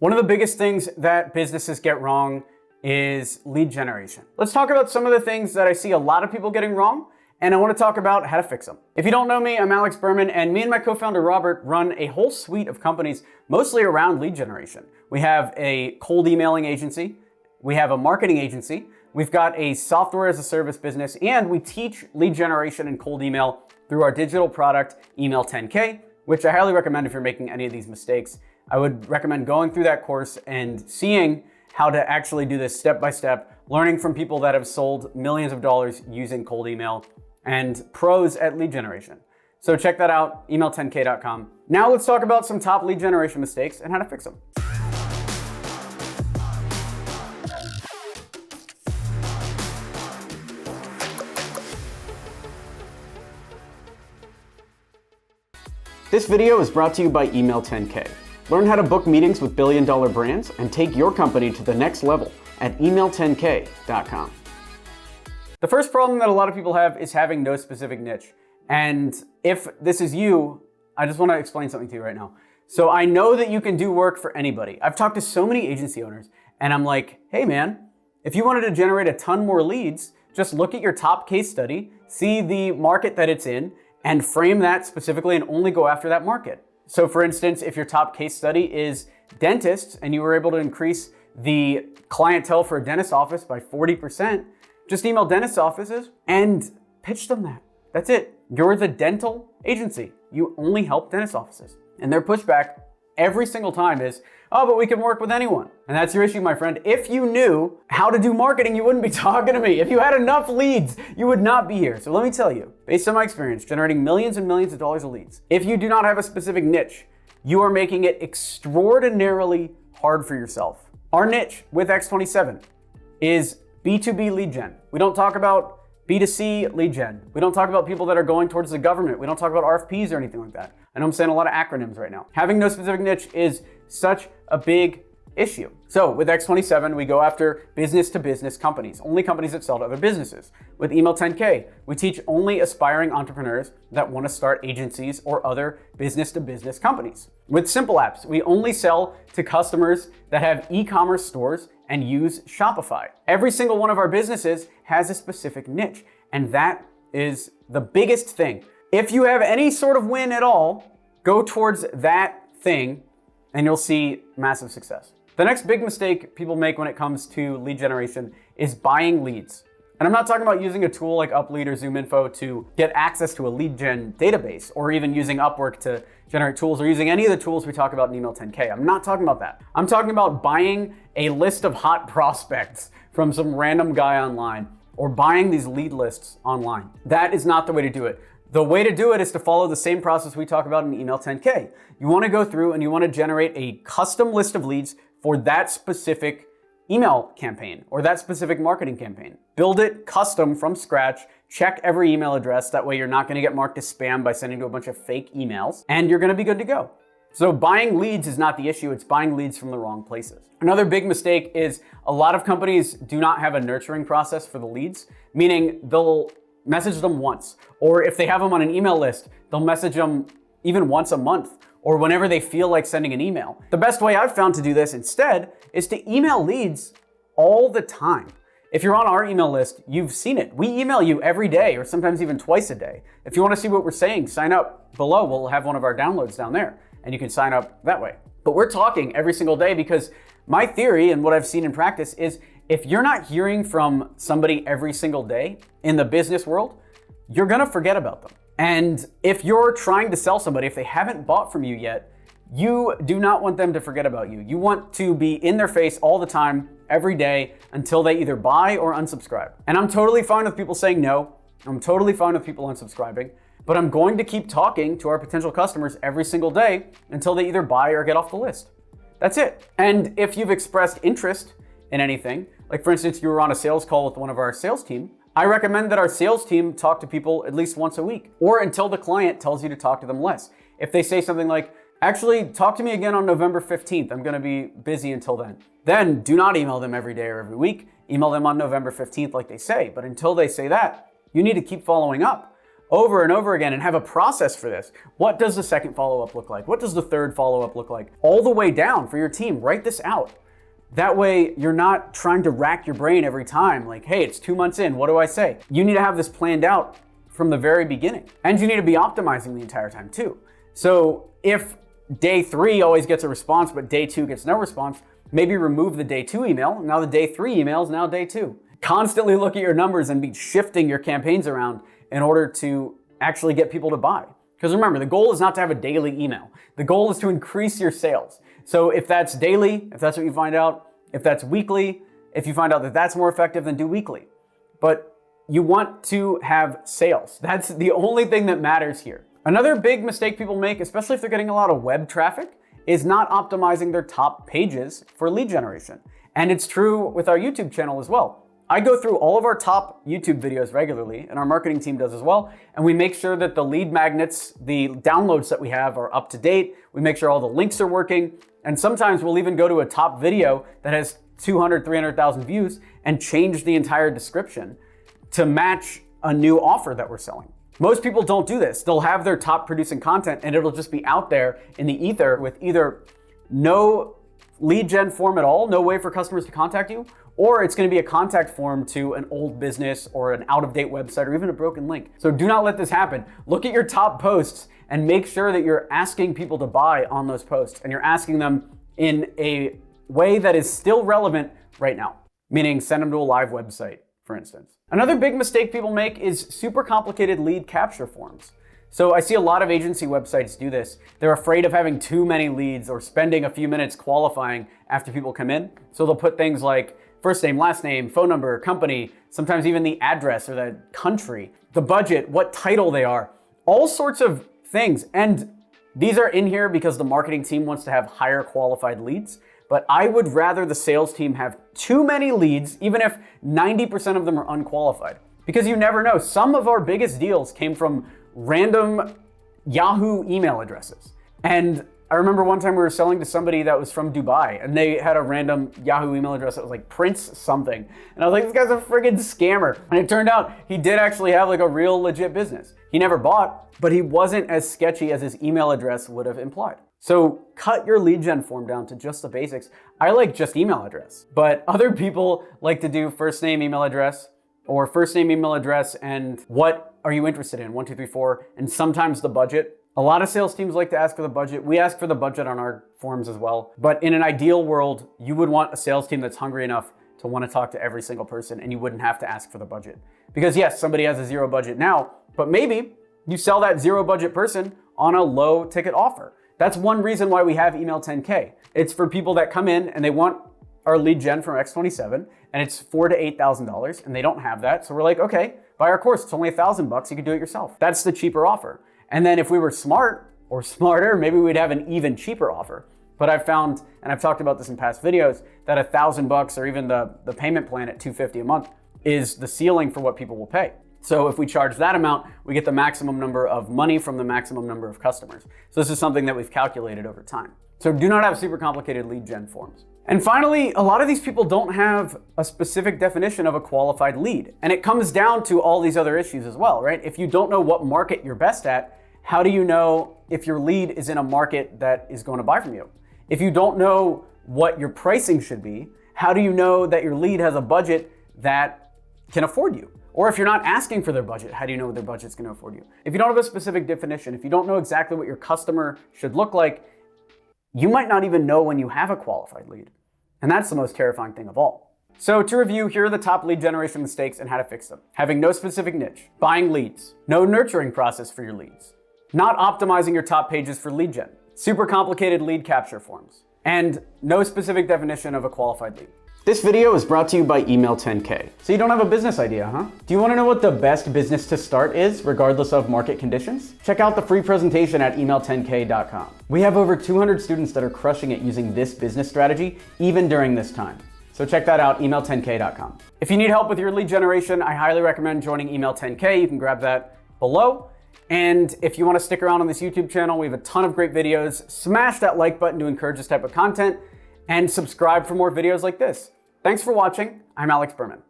One of the biggest things that businesses get wrong is lead generation. Let's talk about some of the things that I see a lot of people getting wrong, and I want to talk about how to fix them. If you don't know me, I'm Alex Berman, and me and my co-founder Robert run a whole suite of companies mostly around lead generation. We have a cold emailing agency, we have a marketing agency, we've got a software as a service business, and we teach lead generation and cold email through our digital product, Email 10K, which I highly recommend if you're making any of these mistakes. I would recommend going through that course and seeing how to actually do this step by step, learning from people that have sold millions of dollars using cold email and pros at lead generation. So check that out, email10k.com. Now let's talk about some top lead generation mistakes and how to fix them. This video is brought to you by Email 10K. Learn how to book meetings with billion-dollar brands and take your company to the next level at email10k.com. The first problem that a lot of people have is having no specific niche. And if this is you, I just want to explain something to you right now. So I know that you can do work for anybody. I've talked to so many agency owners and I'm like, hey man, if you wanted to generate a ton more leads, just look at your top case study, see the market that it's in, and frame that specifically and only go after that market. So for instance, if your top case study is dentists and you were able to increase the clientele for a dentist office by 40%, just email dentist offices and pitch them that. That's it. You're the dental agency. You only help dentist offices. And their pushback every single time is, oh, but we can work with anyone. And that's your issue, my friend. If you knew how to do marketing, you wouldn't be talking to me. If you had enough leads, you would not be here. So let me tell you, based on my experience, generating millions and millions of dollars of leads, if you do not have a specific niche, you are making it extraordinarily hard for yourself. Our niche with X27 is B2B lead gen. We don't talk about B2C lead gen. We don't talk about people that are going towards the government. We don't talk about RFPs or anything like that. I know I'm saying a lot of acronyms right now. Having no specific niche is such a big issue. So with X27, we go after business to business companies, only companies that sell to other businesses. With Email 10K, we teach only aspiring entrepreneurs that want to start agencies or other business to business companies. With Simple Apps, we only sell to customers that have e-commerce stores and use Shopify. Every single one of our businesses has a specific niche, and that is the biggest thing. If you have any sort of win at all, go towards that thing and you'll see massive success. The next big mistake people make when it comes to lead generation is buying leads. And I'm not talking about using a tool like Uplead or ZoomInfo to get access to a lead gen database, or even using Upwork to generate tools, or using any of the tools we talk about in Email 10K. I'm not talking about that. I'm talking about buying a list of hot prospects from some random guy online, or buying these lead lists online. That is not the way to do it. The way to do it is to follow the same process we talk about in Email 10K. You want to go through and you want to generate a custom list of leads for that specific email campaign or that specific marketing campaign. Build it custom from scratch, check every email address. That way you're not going to get marked as spam by sending to a bunch of fake emails, and you're going to be good to go. So buying leads is not the issue, it's buying leads from the wrong places. Another big mistake is a lot of companies do not have a nurturing process for the leads, meaning they'll message them once, or if they have them on an email list, they'll message them even once a month, or whenever they feel like sending an email. The best way I've found to do this instead is to email leads all the time. If you're on our email list, you've seen it. We email you every day, or sometimes even twice a day. If you want to see what we're saying, sign up below. We'll have one of our downloads down there, and you can sign up that way. But we're talking every single day because my theory and what I've seen in practice is if you're not hearing from somebody every single day in the business world, you're gonna forget about them. And if you're trying to sell somebody, if they haven't bought from you yet, you do not want them to forget about you. You want to be in their face all the time, every day, until they either buy or unsubscribe. And I'm totally fine with people saying no. I'm totally fine with people unsubscribing, but I'm going to keep talking to our potential customers every single day until they either buy or get off the list. That's it. And if you've expressed interest in anything, like for instance, you were on a sales call with one of our sales team, I recommend that our sales team talk to people at least once a week, or until the client tells you to talk to them less. If they say something like, actually, talk to me again on November 15th, I'm gonna be busy until then do not email them every day or every week. Email them on November 15th like they say, but until they say that, you need to keep following up. over and over again and have a process for this. What does the second follow-up look like? What does the third follow-up look like? All the way down for your team, write this out. That way you're not trying to rack your brain every time, like, hey, it's 2 months in, what do I say? You need to have this planned out from the very beginning. And you need to be optimizing the entire time too. So if day 3 always gets a response, but day 2 gets no response, maybe remove the day 2 email. Now the day 3 email is now day 2. Constantly look at your numbers and be shifting your campaigns around in order to actually get people to buy. Because remember, the goal is not to have a daily email. The goal is to increase your sales. So if that's daily, if that's what you find out, if that's weekly, if you find out that that's more effective, then do weekly. But you want to have sales. That's the only thing that matters here. Another big mistake people make, especially if they're getting a lot of web traffic, is not optimizing their top pages for lead generation. And it's true with our YouTube channel as well. I go through all of our top YouTube videos regularly, and our marketing team does as well, and we make sure that the lead magnets, the downloads that we have are up to date. We make sure all the links are working, and sometimes we'll even go to a top video that has 200, 300,000 views and change the entire description to match a new offer that we're selling. Most people don't do this. They'll have their top producing content and it'll just be out there in the ether with either no lead gen form at all, no way for customers to contact you, or it's going to be a contact form to an old business or an out-of-date website or even a broken link. So do not let this happen. Look at your top posts and make sure that you're asking people to buy on those posts and you're asking them in a way that is still relevant right now, meaning send them to a live website, for instance. Another big mistake people make is super complicated lead capture forms. So I see a lot of agency websites do this. They're afraid of having too many leads or spending a few minutes qualifying after people come in. So they'll put things like first name, last name, phone number, company, sometimes even the address or the country, the budget, what title they are, all sorts of things. And these are in here because the marketing team wants to have higher qualified leads. But I would rather the sales team have too many leads, even if 90% of them are unqualified. Because you never know. Some of our biggest deals came from random Yahoo email addresses. And I remember one time we were selling to somebody that was from Dubai and they had a random Yahoo email address that was like Prince something. And I was like, this guy's a friggin' scammer. And it turned out he did actually have like a real legit business. He never bought, but he wasn't as sketchy as his email address would have implied. So cut your lead gen form down to just the basics. I like just email address, but other people like to do first name, email address, or first name, email address, and what are you interested in? 1, 2, 3, 4, and sometimes the budget. A lot of sales teams like to ask for the budget. We ask for the budget on our forms as well. But in an ideal world, you would want a sales team that's hungry enough to want to talk to every single person and you wouldn't have to ask for the budget. Because yes, somebody has a zero budget now, but maybe you sell that zero budget person on a low ticket offer. That's one reason why we have Email 10K. It's for people that come in and they want our lead gen from X27 and it's $4,000 to $8,000 and they don't have that. So we're like, okay, buy our course. It's only $1,000. You can do it yourself. That's the cheaper offer. And then if we were smart or smarter, maybe we'd have an even cheaper offer. But I've found, and I've talked about this in past videos, that $1,000 or even the payment plan at $250 a month is the ceiling for what people will pay. So if we charge that amount, we get the maximum number of money from the maximum number of customers. So this is something that we've calculated over time. So do not have super complicated lead gen forms. And finally, a lot of these people don't have a specific definition of a qualified lead. And it comes down to all these other issues as well, right? If you don't know what market you're best at, how do you know if your lead is in a market that is going to buy from you? If you don't know what your pricing should be, how do you know that your lead has a budget that can afford you? Or if you're not asking for their budget, how do you know their budget's going to afford you? If you don't have a specific definition, if you don't know exactly what your customer should look like, you might not even know when you have a qualified lead. And that's the most terrifying thing of all. So to review, here are the top lead generation mistakes and how to fix them. Having no specific niche, buying leads, no nurturing process for your leads, not optimizing your top pages for lead gen, super complicated lead capture forms, and no specific definition of a qualified lead. This video is brought to you by Email 10K. So you don't have a business idea, huh? Do you want to know what the best business to start is, regardless of market conditions? Check out the free presentation at email10k.com. We have over 200 students that are crushing it using this business strategy, even during this time. So check that out, email10k.com. If you need help with your lead generation, I highly recommend joining Email 10K. You can grab that below. And if you want to stick around on this YouTube channel, we have a ton of great videos. Smash that like button to encourage this type of content and subscribe for more videos like this. Thanks for watching. I'm Alex Berman.